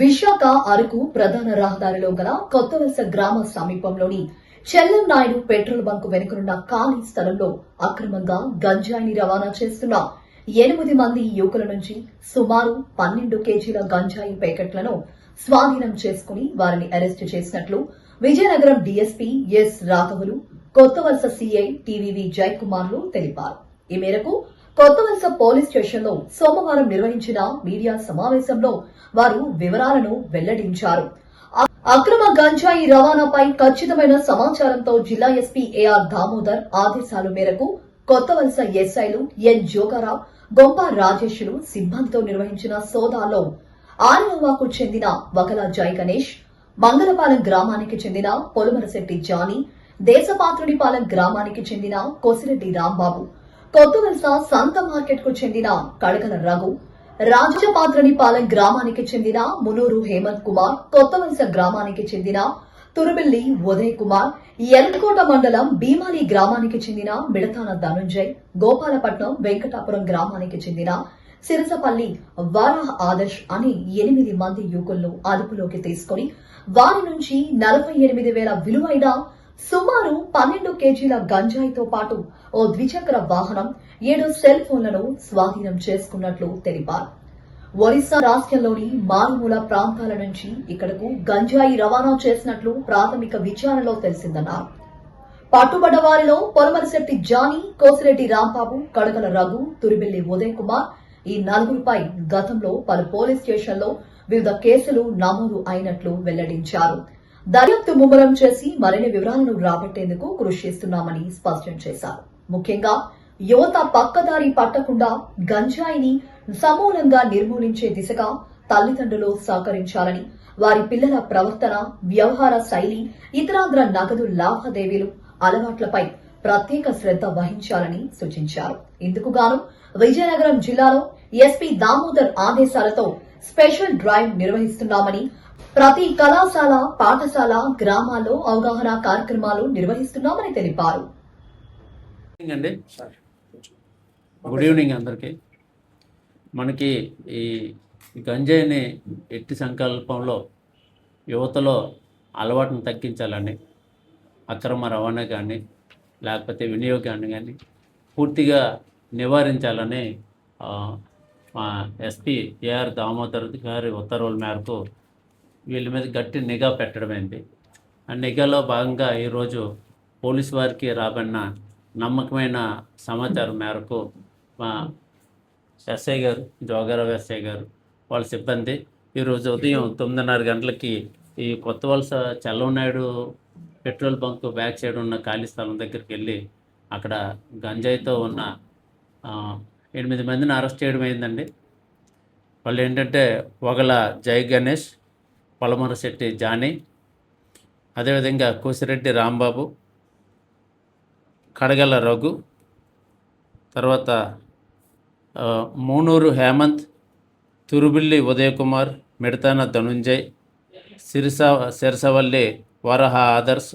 విశాఖ అరకు ప్రధాన రహదారిలో గల కొత్తవలస గ్రామ సమీపంలోని చెల్లం నాయుడు పెట్రోల్ బంక్ వెనుకనున్న ఖాళీ స్థలంలో అక్రమంగా గంజాయిని రవాణా చేస్తున్న 8 మంది యువకుల నుంచి సుమారు 12 కేజీల గంజాయి ప్యాకెట్లను స్వాధీనం చేసుకుని వారిని అరెస్టు చేసినట్లు విజయనగరం డీఎస్పీ ఎస్ రాఘవులు, కొత్తవలస సీఐ టీవీవీ జయకుమార్లు తెలిపారు. ఈ మేరకు కొత్తవలస పోలీస్ స్టేషన్లో సోమవారం నిర్వహించిన మీడియా సమావేశంలో వారు వివరాలను వెల్లడించారు. అక్రమ గంజాయి రవాణాపై ఖచ్చితమైన సమాచారంతో జిల్లా ఎస్పీ ఏఆర్ దామోదర్ ఆదేశాల మేరకు కొత్తవలస ఎస్ఐలు ఎన్ జోగారావు, గొంప రాజేశులు సిబ్బందితో నిర్వహించిన సోదాల్లో ఆరినోవాకు చెందిన వకల జై గణేష్, మంగళపాలెం గ్రామానికి చెందిన పొలుమరశెట్టి జానీ, దేశపాత్రుడిపాలెం గ్రామానికి చెందిన కోసిరెడ్డి రాంబాబు, కొత్తవలస సంత మార్కెట్ కు చెందిన కడగల రఘు, రాజపాత్రనిపాలెం గ్రామానికి చెందిన మునూరు హేమంత్ కుమార్, కొత్తవలస గ్రామానికి చెందిన తురుబిల్లి ఉదయ్ కుమార్, ఎర్రకోట మండలం భీమాలి గ్రామానికి చెందిన మిడతాన ధనుంజయ్, గోపాలపట్నం వెంకటాపురం గ్రామానికి చెందిన సిరసపల్లి వారాహ ఆదర్శ్ అని 8 మంది యువకులను అదుపులోకి తీసుకుని వారి నుంచి 48,000 విలువైన సుమారు 12 కేజీల గంజాయితో పాటు ఓ ద్విచక్ర వాహనం, 7 సెల్ ఫోన్లను స్వాధీనం చేసుకున్నట్లు తెలిపారు. ఒరిస్సా రాష్ట్రంలోని మారుమూల ప్రాంతాల నుంచి ఇక్కడకు గంజాయి రవాణా చేసినట్లు ప్రాథమిక విచారణలో తెలిసిందన్నారు. పట్టుబడ్డ వారిలో పొలమరిశెట్టి జానీ, కోసిరెడ్డి రాంబాబు, కడగల రఘు, తురిబిల్లి ఉదయ్ కుమార్ ఈ 4పై గతంలో పలు పోలీస్ స్టేషన్లో వివిధ కేసులు నమోదు అయినట్లు వెల్లడించారు. దర్యాప్తు ముమ్మరం చేసి మరిన్ని వివరాలను రాబట్టేందుకు కృషి చేస్తున్నామని స్పష్టం చేశారు. ముఖ్యంగా యువత పక్కదారి పట్టకుండా గంజాయిని సమూలంగా నిర్మూలించే దిశగా తల్లిదండ్రులు సహకరించాలని, వారి పిల్లల ప్రవర్తన, వ్యవహార శైలి, ఇతరాంధ్ర నగదు లావాదేవీలు అలవాట్లపై ప్రత్యేక శ్రద్ధ వహించాలని సూచించారు. ఇందుకుగాను విజయనగరం జిల్లాలో ఎస్పీ దామోదర్ ఆదేశాలతో స్పెషల్ డ్రైవ్ నిర్వహిస్తున్నామని, ప్రతి కళాశాల, పాఠశాల, గ్రామాల్లో అవగాహన కార్యక్రమాలు నిర్వహిస్తున్నామని తెలిపారు. గుడ్ ఈవినింగ్ అందరికీ. మనకి ఈ గంజాయిని ఎట్టి సంకల్పంలో యువతలో అలవాటును తగ్గించాలని, అక్రమ రవాణా కానీ లేకపోతే వినియోగాన్ని కానీ పూర్తిగా నివారించాలని మా ఎస్పీ ఏఆర్ దామోదర్ గారి ఉత్తర్వుల మేరకు వీళ్ళ మీద గట్టి నిఘా పెట్టడమైంది. ఆ నిఘాలో భాగంగా ఈరోజు పోలీసు వారికి రాబడిన నమ్మకమైన సమాచారం మేరకు మా ఎస్ఐ గారు, జోగారావు ఎస్ఐ గారు, వాళ్ళ సిబ్బంది ఈరోజు ఉదయం 9:30 గంటలకి ఈ Kothavalasa Chellamnaidu petrol bunk back side ఉన్న ఖాళీ స్థలం దగ్గరికి వెళ్ళి అక్కడ గంజాయితో ఉన్న 8 మందిని అరెస్ట్ చేయడం అయిందండి. వాళ్ళు ఏంటంటే వగల జై గణేష్, పొలమరశెట్టి జానీ, అదేవిధంగా కోసిరెడ్డి రాంబాబు, కడగల రఘు, తర్వాత మూనూరు హేమంత్, తురుబిల్లి ఉదయ్ కుమార్, మిడతాన ధనుంజయ్, సిరసవల్లి వరహ ఆదర్శ్,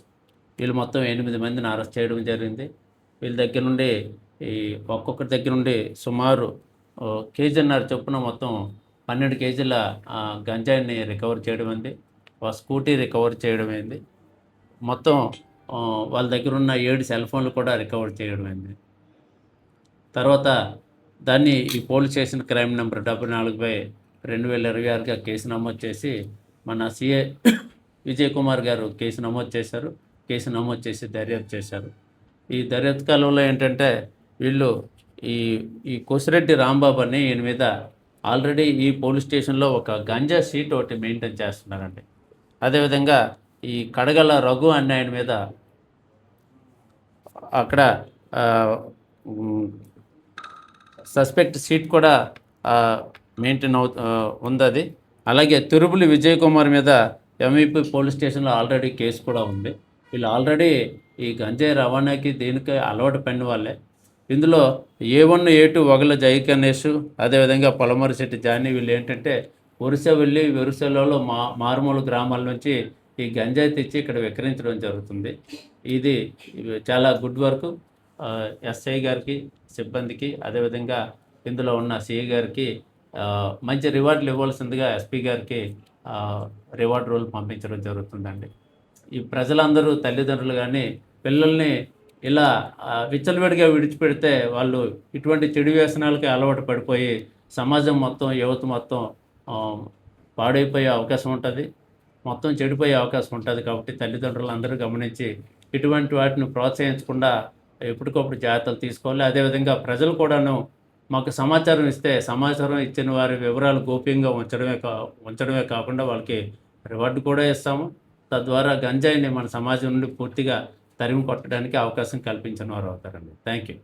వీళ్ళు మొత్తం 8 మందిని అరెస్ట్ చేయడం జరిగింది. వీళ్ళ దగ్గర నుండి ఒక్కొక్కరి దగ్గర నుండి సుమారు కేజీన్నర చొప్పున మొత్తం 12 కేజీల గంజాయిని రికవర్ చేయడం అయింది. ఒక స్కూటీ రికవర్ చేయడం అయింది. మొత్తం వాళ్ళ దగ్గర ఉన్న 7 సెల్ ఫోన్లు కూడా రికవర్ చేయడం అయింది. తర్వాత దాన్ని ఈ పోలీస్ స్టేషన్ క్రైమ్ నెంబర్ 74/2026గా కేసు నమోదు చేసి మన సిఐ విజయ్ కుమార్ గారు కేసు నమోదు చేశారు. కేసు నమోదు చేసి దర్యాప్తు చేశారు. ఈ దర్యాప్తు కాలంలో ఏంటంటే వీళ్ళు ఈ కోసిరెడ్డి రాంబాబు అని ఈయన మీద ఆల్రెడీ ఈ పోలీస్ స్టేషన్లో ఒక గంజా షీట్ ఒకటి మెయింటైన్ చేస్తున్నారండి. అదేవిధంగా ఈ కడగల రఘు అనే ఆయన మీద అక్కడ సస్పెక్ట్ షీట్ కూడా మెయింటైన్ ఉంది. అలాగే తిరుపతి విజయ్ కుమార్ మీద ఎంఈపీ పోలీస్ స్టేషన్లో ఆల్రెడీ కేసు కూడా ఉంది. వీళ్ళు ఆల్రెడీ ఈ గంజాయి రవాణాకి దీనికి అలవాటు పడిన వాళ్ళే. ఇందులో A1, A2 వగల జై గణేష్, అదేవిధంగా పొలమరిశెట్టి జానీ వీళ్ళు ఏంటంటే ఒరిస్సా వెళ్ళి ఒరిస్సాలో మారుమూల గ్రామాల నుంచి ఈ గంజాయి తెచ్చి ఇక్కడ విక్రయించడం జరుగుతుంది. ఇది చాలా గుడ్ వర్క్. ఎస్ఐ గారికి, సిబ్బందికి, అదేవిధంగా ఇందులో ఉన్న సిఐ గారికి మంచి రివార్డులు ఇవ్వాల్సిందిగా ఎస్పీ గారికి రివార్డ్ రోల్ పంపించడం జరుగుతుందండి. ఈ ప్రజలందరూ తల్లిదండ్రులు కానీ పిల్లల్ని ఇలా విచ్చలవిడిగా విడిచిపెడితే వాళ్ళు ఇటువంటి చెడు వ్యసనాలకి అలవాటు పడిపోయి సమాజం మొత్తం, యువత మొత్తం ఆ, పాడైపోయే అవకాశం ఉంటుంది, మొత్తం చెడిపోయే అవకాశం ఉంటుంది. కాబట్టి తల్లిదండ్రులు అందరూ గమనించి ఇటువంటి వాటిని ప్రోత్సహించకుండా ఎప్పటికప్పుడు జాగ్రత్తలు తీసుకోవాలి. అదేవిధంగా ప్రజలు కూడాను మాకు సమాచారం ఇస్తే సమాచారం ఇచ్చిన వారి వివరాలు గోప్యంగా ఉంచడమే కాకుండా వాళ్ళకి రివార్డు కూడా ఇస్తాము. తద్వారా గంజాయిని మన సమాజం నుండి పూర్తిగా తరిమి కొట్టడానికి అవకాశం కల్పించిన వారు అవుతారండి. Thank you.